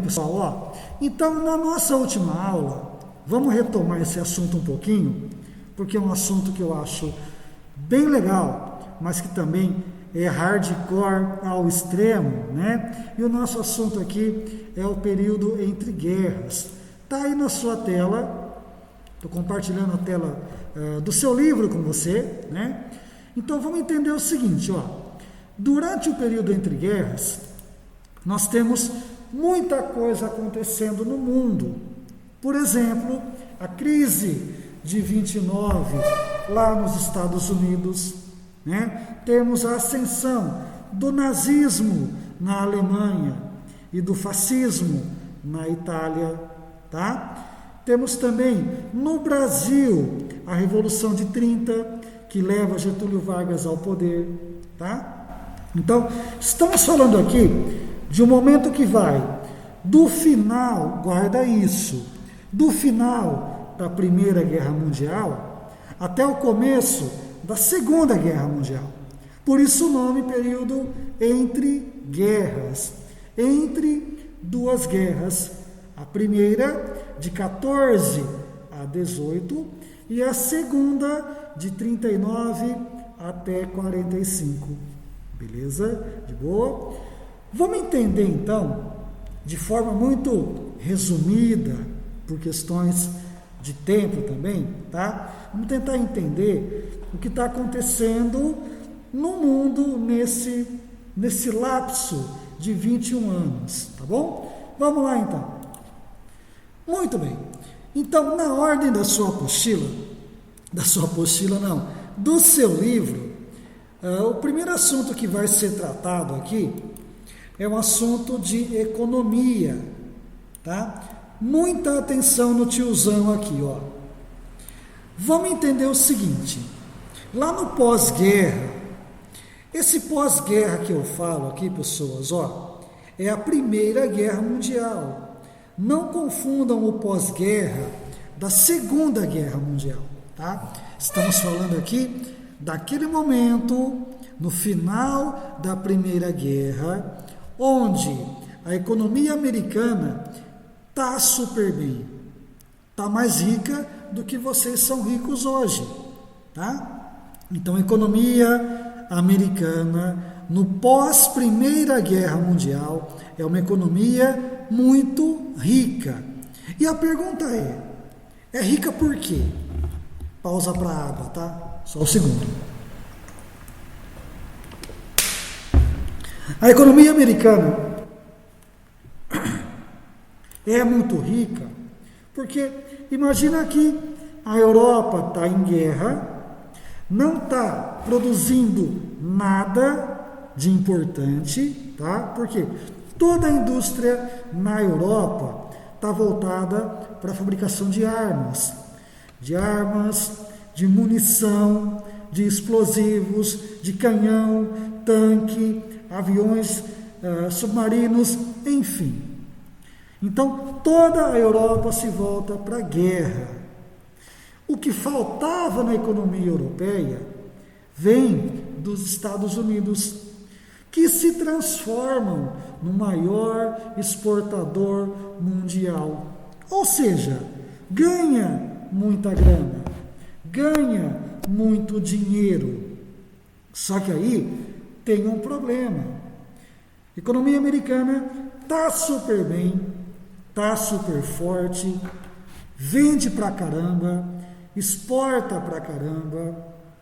pessoal? Ó, então, na nossa última aula, vamos retomar esse assunto um pouquinho, porque é um assunto que eu acho bem legal, mas que também é hardcore ao extremo, né? E o nosso assunto aqui é o período entre guerras. Está aí na sua tela, estou compartilhando a tela do seu livro com você, né? Então vamos entender o seguinte, ó. Durante o período entre guerras, nós temos muita coisa acontecendo no mundo. Por exemplo, a crise de 29 lá nos Estados Unidos, né? Temos a ascensão do nazismo na Alemanha e do fascismo na Itália, tá? Temos também no Brasil a Revolução de 30, que leva Getúlio Vargas ao poder, tá? Então, estamos falando aqui de um momento que vai do final, guarda isso, do final da Primeira Guerra Mundial até o começo da Segunda Guerra Mundial. Por isso o nome período entre guerras, entre duas guerras, a primeira de 14 a 18 e a segunda de 39 até 45. Beleza? De boa? Vamos entender então, de forma muito resumida, por questões de tempo também, tá? Vamos tentar entender o que está acontecendo no mundo nesse lapso de 21 anos, tá bom? Vamos lá então. Muito bem. Então, na ordem do seu livro, o primeiro assunto que vai ser tratado aqui é um assunto de economia, tá? Muita atenção no tiozão aqui, ó. Vamos entender o seguinte, lá no pós-guerra, esse pós-guerra que eu falo aqui, pessoas, ó, é a Primeira Guerra Mundial. Não confundam o pós-guerra da Segunda Guerra Mundial, tá? Estamos falando aqui daquele momento, no final da Primeira Guerra, onde a economia americana está super bem, está mais rica do que vocês são ricos hoje, tá? Então, a economia americana, no pós-Primeira Guerra Mundial, é uma economia muito rica. E a pergunta é rica por quê? Pausa para a água, tá? Só um segundo. A economia americana é muito rica porque imagina que a Europa está em guerra, não está produzindo nada de importante, tá? Porque toda a indústria na Europa está voltada para a fabricação de armas, de munição, de explosivos, de canhão, tanque, aviões, submarinos, enfim. Então, toda a Europa se volta para a guerra. O que faltava na economia europeia vem dos Estados Unidos, que se transformam no maior exportador mundial. Ou seja, ganha muita grana, ganha muito dinheiro. Só que aí tem um problema. A economia americana está super bem, está super forte, vende pra caramba, exporta pra caramba,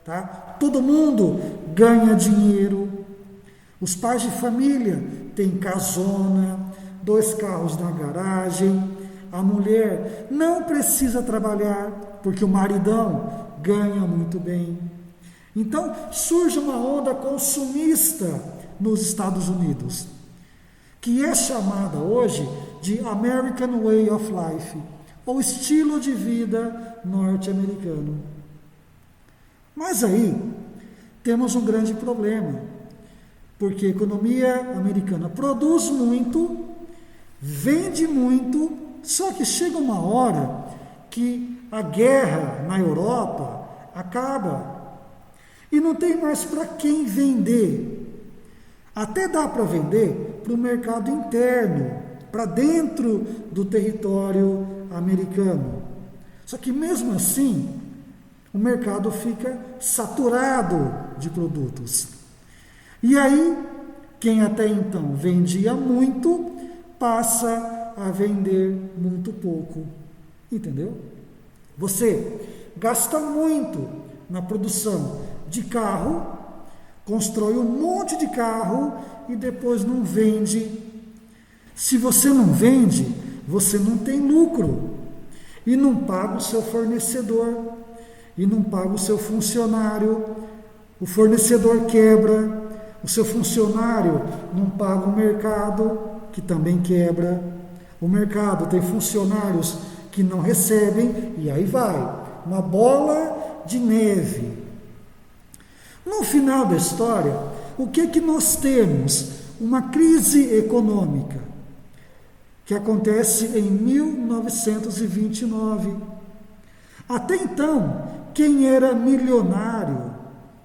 tá? Todo mundo ganha dinheiro. Os pais de família têm casona, 2 carros na garagem, a mulher não precisa trabalhar, porque o maridão ganha muito bem. Então, surge uma onda consumista nos Estados Unidos, que é chamada hoje de American Way of Life, ou estilo de vida norte-americano. Mas aí, temos um grande problema, porque a economia americana produz muito, vende muito, só que chega uma hora que a guerra na Europa acaba e não tem mais para quem vender. Até dá para vender para o mercado interno, para dentro do território americano. Só que mesmo assim, o mercado fica saturado de produtos. E aí, quem até então vendia muito, passa a vender muito pouco. Entendeu? Você gasta muito na produção de carro, constrói um monte de carro e depois não vende. Se você não vende, você não tem lucro. E não paga o seu fornecedor. E não paga o seu funcionário. O fornecedor quebra. O seu funcionário não paga o mercado, que também quebra. O mercado tem funcionários que não recebem, e aí vai. Uma bola de neve. No final da história, o que nós temos? Uma crise econômica, que acontece em 1929. Até então, quem era milionário,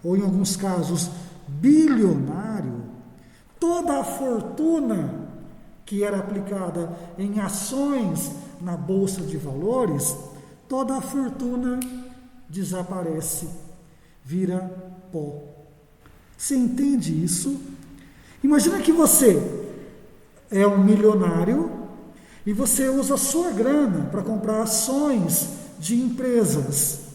ou em alguns casos bilionário, toda a fortuna que era aplicada em ações na Bolsa de Valores, toda a fortuna desaparece, vira pó. Você entende isso? Imagina que você é um milionário e você usa a sua grana para comprar ações de empresas.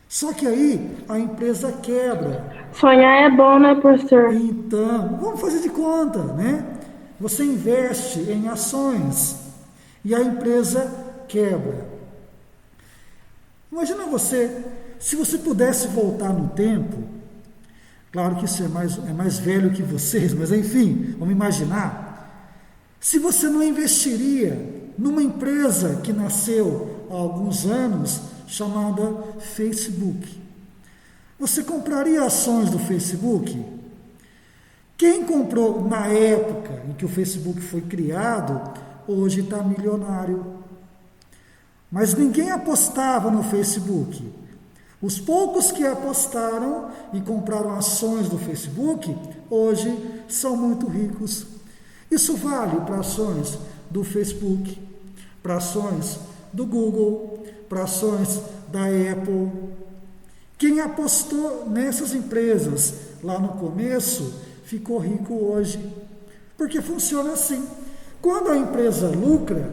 Só que aí a empresa quebra. Sonhar é bom, né, professor? Então, vamos fazer de conta, né? Você investe em ações e a empresa quebra. Imagina você, se você pudesse voltar no tempo, claro que isso é mais velho que vocês, mas enfim, vamos imaginar, se você não investiria numa empresa que nasceu há alguns anos, chamada Facebook. Você compraria ações do Facebook? Quem comprou na época em que o Facebook foi criado, hoje está milionário. Mas ninguém apostava no Facebook. Os poucos que apostaram e compraram ações do Facebook, hoje são muito ricos. Isso vale para ações do Facebook, para ações do Google, para ações da Apple. Quem apostou nessas empresas lá no começo, ficou rico hoje. Porque funciona assim. Quando a empresa lucra,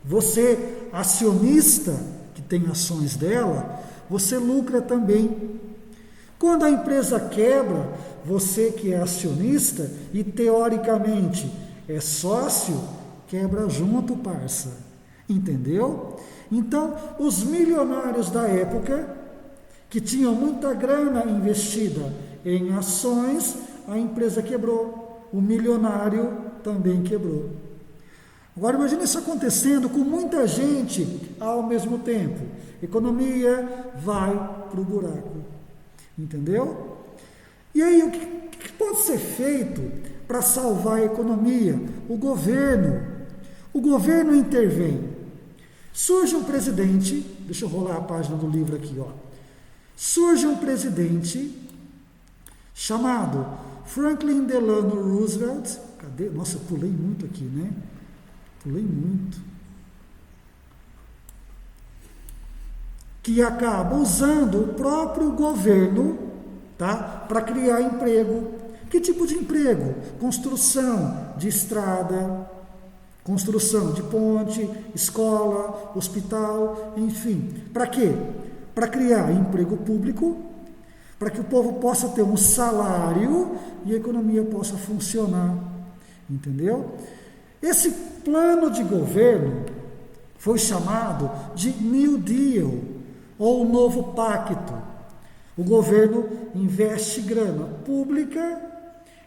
você, acionista, que tem ações dela, você lucra também. Quando a empresa quebra, você que é acionista e teoricamente é sócio, quebra junto, parça. Entendeu? Então, os milionários da época, que tinham muita grana investida em ações, a empresa quebrou. O milionário também quebrou. Agora imagine isso acontecendo com muita gente ao mesmo tempo. Economia vai para o buraco. Entendeu? E aí, o que pode ser feito para salvar a economia? O governo intervém. Surge um presidente, deixa eu rolar a página do livro aqui, ó. Surge um presidente chamado Franklin Delano Roosevelt. Cadê? Nossa, eu pulei muito aqui, né? Pulei muito. Que acaba usando o próprio governo, tá, para criar emprego. Que tipo de emprego? Construção de estrada, construção de ponte, escola, hospital, enfim. Para quê? Para criar emprego público, para que o povo possa ter um salário e a economia possa funcionar. Entendeu? Esse plano de governo foi chamado de New Deal, ou Novo Pacto. O governo investe grana pública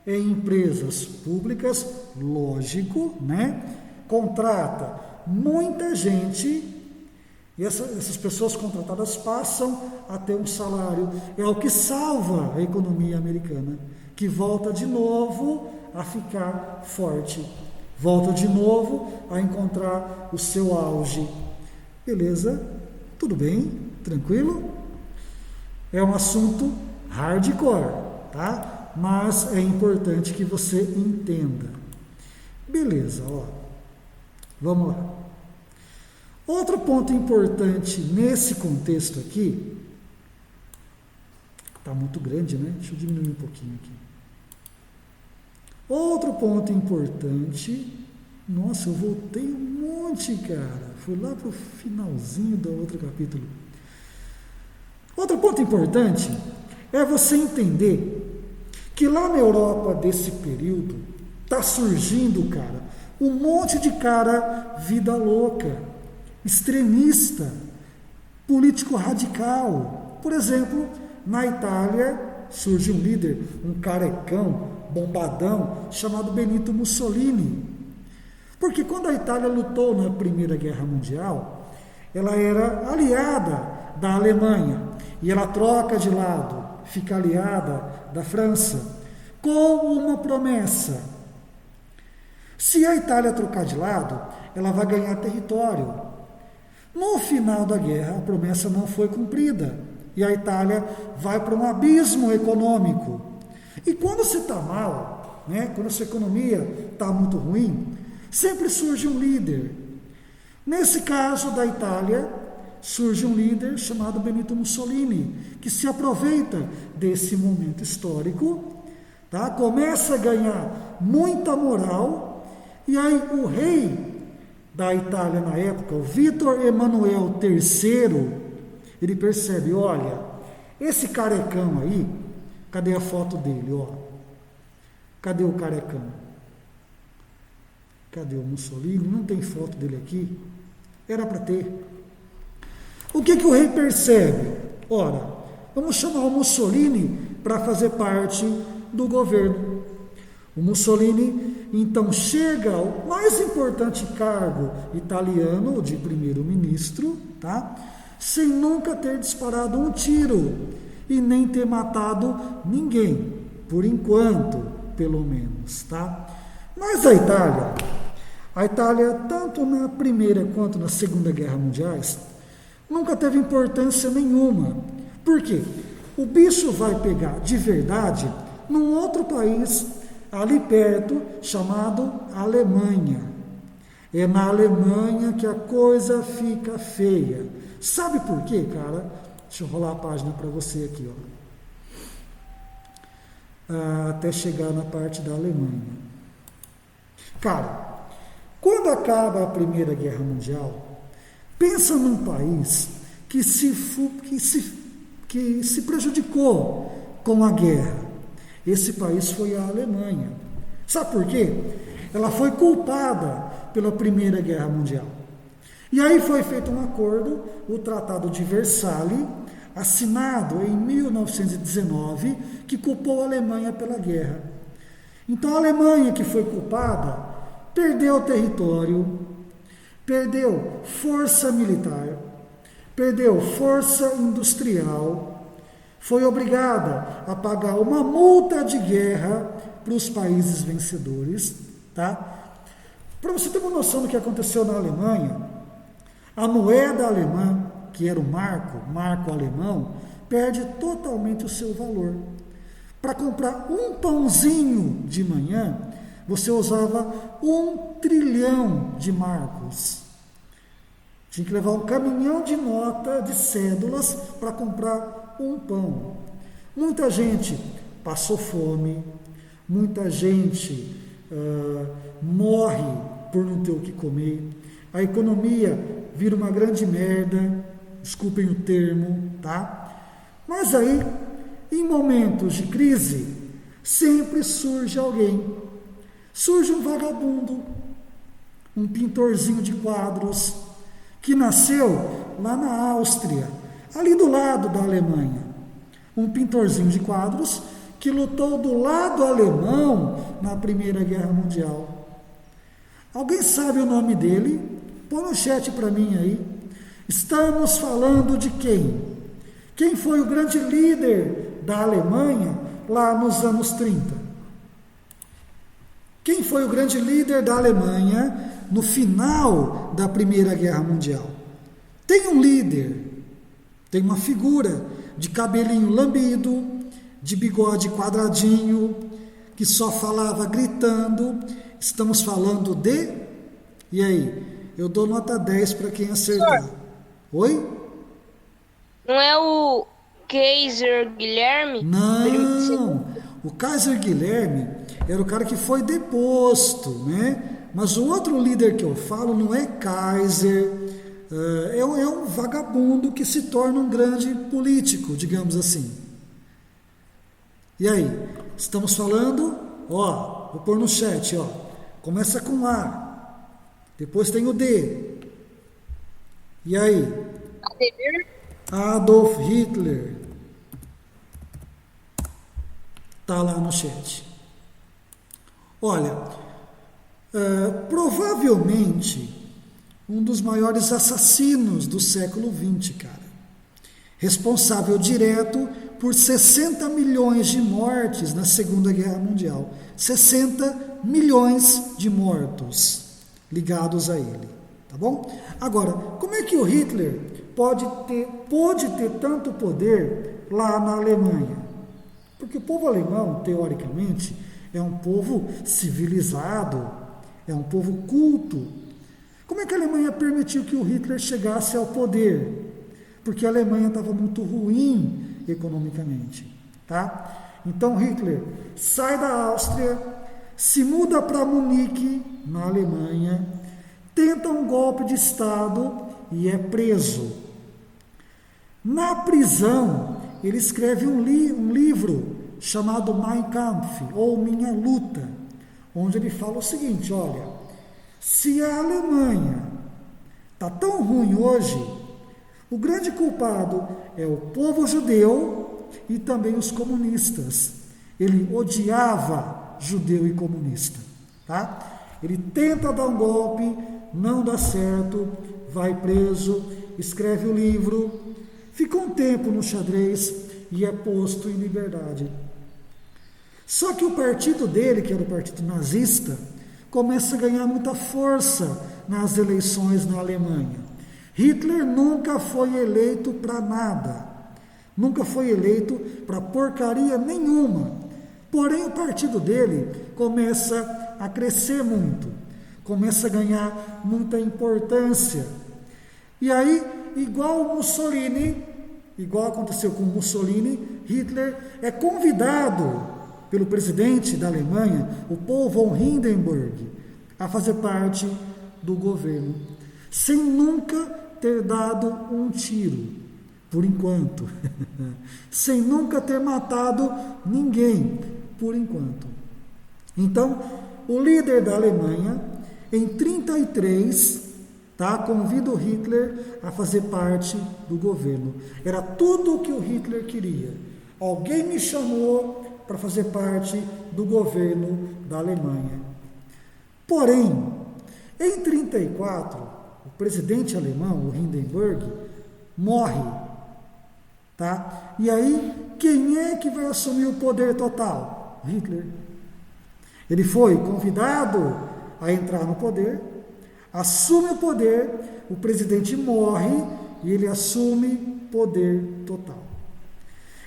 em empresas públicas, lógico, né? Contrata muita gente e essas pessoas contratadas passam a ter um salário. É o que salva a economia americana, que volta de novo a ficar forte. Volta de novo a encontrar o seu auge. Beleza? Tudo bem? Tranquilo? É um assunto hardcore, tá? Mas é importante que você entenda. Beleza, ó. Vamos lá. Outro ponto importante nesse contexto aqui, está muito grande, né? Deixa eu diminuir um pouquinho aqui. Outro ponto importante, nossa, eu voltei um monte, cara, fui lá para o finalzinho do outro capítulo. Outro ponto importante é você entender que lá na Europa desse período está surgindo, cara, um monte de cara vida louca, extremista, político radical. Por exemplo, na Itália surge um líder, um carecão, bombadão, chamado Benito Mussolini. Porque quando a Itália lutou na Primeira Guerra Mundial, ela era aliada da Alemanha, e ela troca de lado, fica aliada da França, com uma promessa. Se a Itália trocar de lado, ela vai ganhar território. No final da guerra, a promessa não foi cumprida, e a Itália vai para um abismo econômico. E quando você está mal, né, quando a sua economia está muito ruim, sempre surge um líder. Nesse caso da Itália, surge um líder chamado Benito Mussolini, que se aproveita desse momento histórico, tá? Começa a ganhar muita moral, e aí o rei da Itália na época, o Vítor Emanuel III, ele percebe, olha, esse carecão aí, cadê a foto dele, ó? Cadê o carecão? Cadê o Mussolini? Não tem foto dele aqui? Era para ter. O que o rei percebe? Ora, vamos chamar o Mussolini para fazer parte do governo. O Mussolini, então, chega ao mais importante cargo italiano de primeiro-ministro, tá? Sem nunca ter disparado um tiro e nem ter matado ninguém, por enquanto, pelo menos, tá? Mas a Itália, tanto na Primeira quanto na Segunda Guerra Mundiais, nunca teve importância nenhuma. Por quê? O bicho vai pegar de verdade num outro país ali perto, chamado Alemanha. É na Alemanha que a coisa fica feia. Sabe por quê, cara? Deixa eu rolar a página para você aqui, ó. Até chegar na parte da Alemanha. Cara, quando acaba a Primeira Guerra Mundial, pensa num país que se prejudicou com a guerra. Esse país foi a Alemanha. Sabe por quê? Ela foi culpada pela Primeira Guerra Mundial. E aí foi feito um acordo, o Tratado de Versalhes, assinado em 1919, que culpou a Alemanha pela guerra. Então a Alemanha, que foi culpada, perdeu território, perdeu força militar, perdeu força industrial, foi obrigada a pagar uma multa de guerra para os países vencedores, tá? Para você ter uma noção do que aconteceu na Alemanha, a moeda alemã, que era o marco alemão, perde totalmente o seu valor. Para comprar um pãozinho de manhã, você usava 1 trilhão de marcos. Tinha que levar um caminhão de nota, de cédulas, para comprar um pão. Muita gente passou fome, muita gente morre por não ter o que comer, a economia vira uma grande merda, desculpem o termo, tá? Mas aí, em momentos de crise, sempre surge alguém. Surge um vagabundo, um pintorzinho de quadros, que nasceu lá na Áustria, ali do lado da Alemanha. Um pintorzinho de quadros que lutou do lado alemão na Primeira Guerra Mundial. Alguém sabe o nome dele? Põe no chat para mim aí. Estamos falando de quem? Quem foi o grande líder da Alemanha lá nos anos 30? Quem foi o grande líder da Alemanha no final da Primeira Guerra Mundial? Tem um líder, tem uma figura de cabelinho lambido, de bigode quadradinho, que só falava gritando. Estamos falando de E aí? Eu dou nota 10 para quem acertar. Oi? Não é o Kaiser Guilherme? Não! O Kaiser Guilherme era o cara que foi deposto, né? Mas o outro líder que eu falo não é Kaiser, é um vagabundo que se torna um grande político, digamos assim. E aí? Estamos falando, ó, vou pôr no chat, ó. Começa com A, depois tem o D. E aí? Adolf Hitler. Tá lá no chat. Olha, provavelmente um dos maiores assassinos do século XX, cara. Responsável direto por 60 milhões de mortes na Segunda Guerra Mundial. 60 milhões de mortos ligados a ele, tá bom? Agora, como é que o Hitler pôde ter tanto poder lá na Alemanha? Porque o povo alemão, teoricamente, é um povo civilizado, é um povo culto. Como é que a Alemanha permitiu que o Hitler chegasse ao poder? Porque a Alemanha estava muito ruim economicamente, tá? Então Hitler sai da Áustria, se muda para Munique, na Alemanha, tenta um golpe de Estado e é preso. Na prisão, ele escreve um livro chamado Mein Kampf, ou Minha Luta, onde ele fala o seguinte, olha, se a Alemanha está tão ruim hoje, o grande culpado é o povo judeu e também os comunistas. Ele odiava judeu e comunista, tá? Ele tenta dar um golpe, não dá certo, vai preso, escreve o livro, fica um tempo no xadrez e é posto em liberdade. Só que o partido dele, que era o partido nazista, começa a ganhar muita força nas eleições na Alemanha. Hitler nunca foi eleito para nada, nunca foi eleito para porcaria nenhuma. Porém, o partido dele começa a crescer muito, começa a ganhar muita importância. E aí, igual aconteceu com Mussolini, Hitler é convidado pelo presidente da Alemanha, o Paul von Hindenburg, a fazer parte do governo, sem nunca ter dado um tiro, por enquanto, sem nunca ter matado ninguém, por enquanto. Então, o líder da Alemanha, em 1933, convida o Hitler a fazer parte do governo. Era tudo o que o Hitler queria. Alguém me chamou para fazer parte do governo da Alemanha. Porém, em 1934, o presidente alemão, o Hindenburg, morre. E aí, quem é que vai assumir o poder total? Hitler. Ele foi convidado a entrar no poder, assume o poder, o presidente morre e ele assume poder total.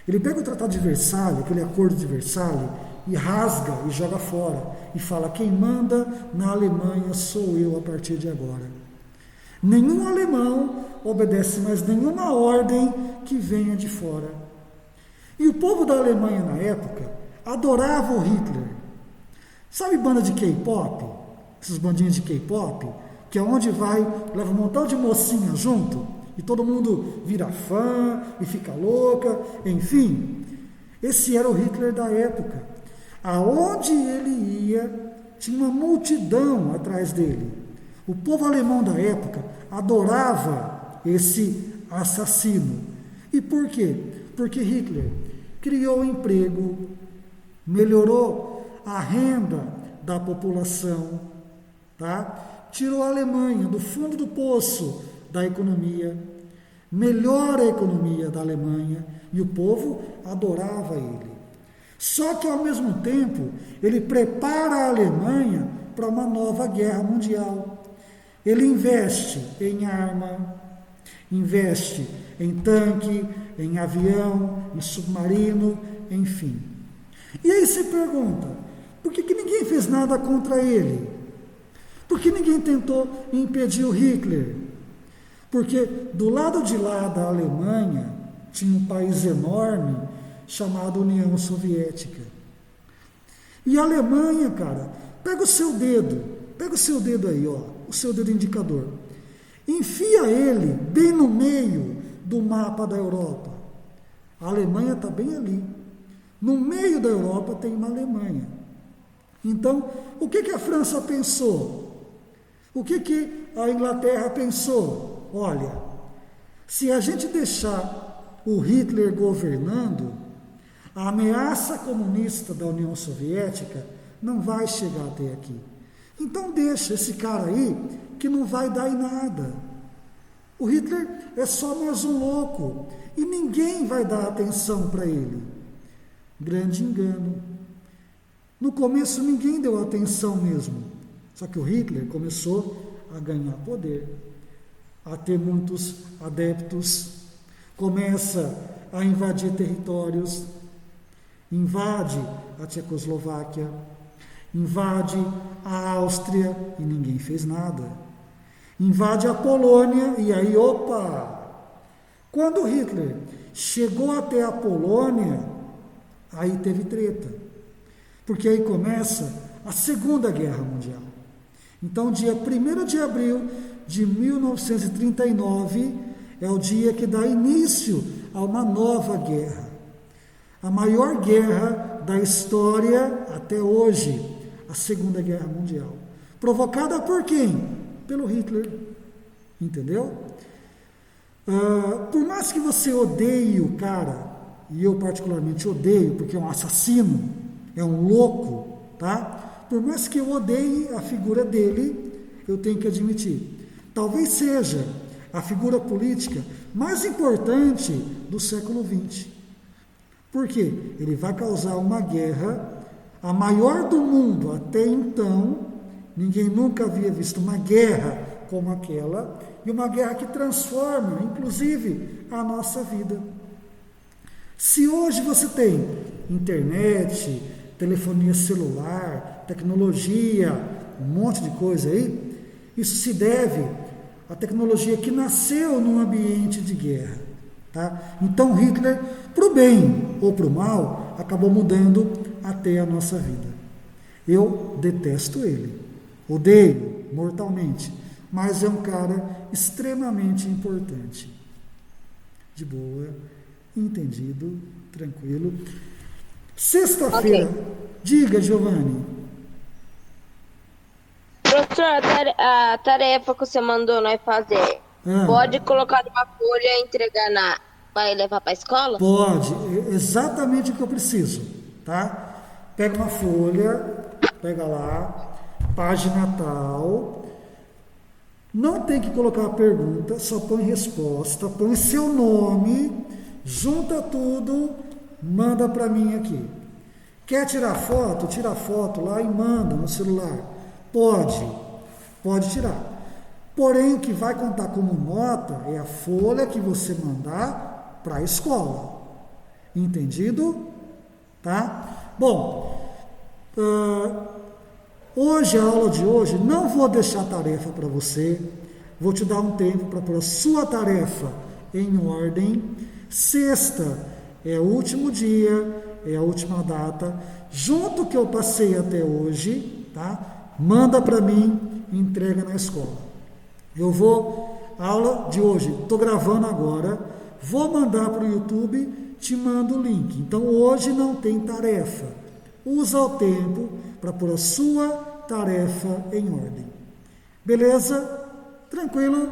Ele pega o Tratado de Versalhes, aquele acordo de Versalhes, e rasga e joga fora. E fala, quem manda na Alemanha sou eu a partir de agora. Nenhum alemão obedece mais nenhuma ordem que venha de fora. E o povo da Alemanha na época adorava o Hitler. Sabe banda de K-pop? Essas bandinhas de K-pop? Que é onde vai, leva um montão de mocinha junto, e todo mundo vira fã e fica louca, enfim. Esse era o Hitler da época. Aonde ele ia, tinha uma multidão atrás dele. O povo alemão da época adorava esse assassino. E por quê? Porque Hitler criou emprego, melhorou a renda da população, tirou a Alemanha do fundo do poço da economia, melhora a economia da Alemanha, e o povo adorava ele. Só que, ao mesmo tempo, ele prepara a Alemanha para uma nova guerra mundial. Ele investe em arma, investe em tanque, em avião, em submarino, enfim. E aí se pergunta, por que ninguém fez nada contra ele? Por que ninguém tentou impedir o Hitler? Porque do lado de lá da Alemanha tinha um país enorme chamado União Soviética. E a Alemanha, cara, pega o seu dedo aí, ó, o seu dedo indicador, enfia ele bem no meio do mapa da Europa. A Alemanha está bem ali. No meio da Europa tem uma Alemanha. Então, o que a França pensou? O que a Inglaterra pensou? Olha, se a gente deixar o Hitler governando, a ameaça comunista da União Soviética não vai chegar até aqui. Então deixa esse cara aí que não vai dar em nada. O Hitler é só mais um louco e ninguém vai dar atenção para ele. Grande engano. No começo ninguém deu atenção mesmo. Só que o Hitler começou a ganhar poder, a ter muitos adeptos, começa a invadir territórios, invade a Tchecoslováquia, invade a Áustria e ninguém fez nada. Invade a Polônia e aí, opa! Quando Hitler chegou até a Polônia, aí teve treta. Porque aí começa a Segunda Guerra Mundial. Então, dia 1º de abril de 1939 é o dia que dá início a uma nova guerra. A maior guerra da história até hoje, a Segunda Guerra Mundial. Provocada por quem? Pelo Hitler. Entendeu? Por mais que você odeie o cara, e eu particularmente odeio, porque é um assassino, é um louco, tá? Por mais que eu odeie a figura dele, eu tenho que admitir, talvez seja a figura política mais importante do século XX. Por quê? Ele vai causar uma guerra, a maior do mundo até então. Ninguém nunca havia visto uma guerra como aquela, e uma guerra que transforma, inclusive, a nossa vida. Se hoje você tem internet, telefonia celular, tecnologia, um monte de coisa aí, isso se deve à tecnologia que nasceu num ambiente de guerra. Tá? Então Hitler, para o bem ou para o mal, acabou mudando até a nossa vida. Eu detesto ele, odeio mortalmente, mas é um cara extremamente importante. De boa, entendido, tranquilo. Sexta-feira, okay. Diga, Giovanni. Professor, a tarefa que você mandou nós fazer, pode colocar numa folha e entregar para levar para a escola? Pode, é exatamente o que eu preciso, tá? Pega uma folha, pega lá, página tal, não tem que colocar a pergunta, só põe resposta, põe seu nome, junta tudo, manda para mim aqui. Quer tirar foto? Tira a foto lá e manda no celular. Pode tirar. Porém, o que vai contar como nota é a folha que você mandar para a escola. Entendido? Tá? Bom, hoje, a aula de hoje, não vou deixar tarefa para você. Vou te dar um tempo para pôr a sua tarefa em ordem. Sexta é o último dia, é a última data. Junto que eu passei até hoje, tá? Manda para mim, entrega na escola. A aula de hoje, estou gravando agora, vou mandar para o YouTube, te mando o link. Então hoje não tem tarefa. Usa o tempo para pôr a sua tarefa em ordem. Beleza? Tranquilo?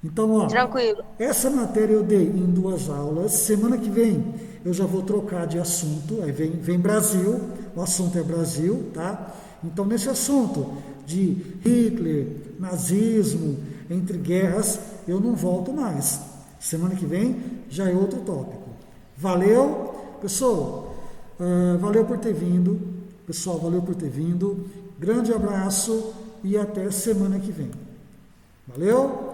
Então, ó, tranquilo. Essa matéria eu dei em 2 aulas. Semana que vem eu já vou trocar de assunto. Aí vem Brasil, o assunto é Brasil, tá? Então, nesse assunto de Hitler, nazismo, entre guerras, eu não volto mais. Semana que vem já é outro tópico. Valeu, pessoal. Valeu por ter vindo. Pessoal, valeu por ter vindo. Grande abraço e até semana que vem. Valeu?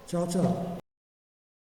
Tchau, tchau.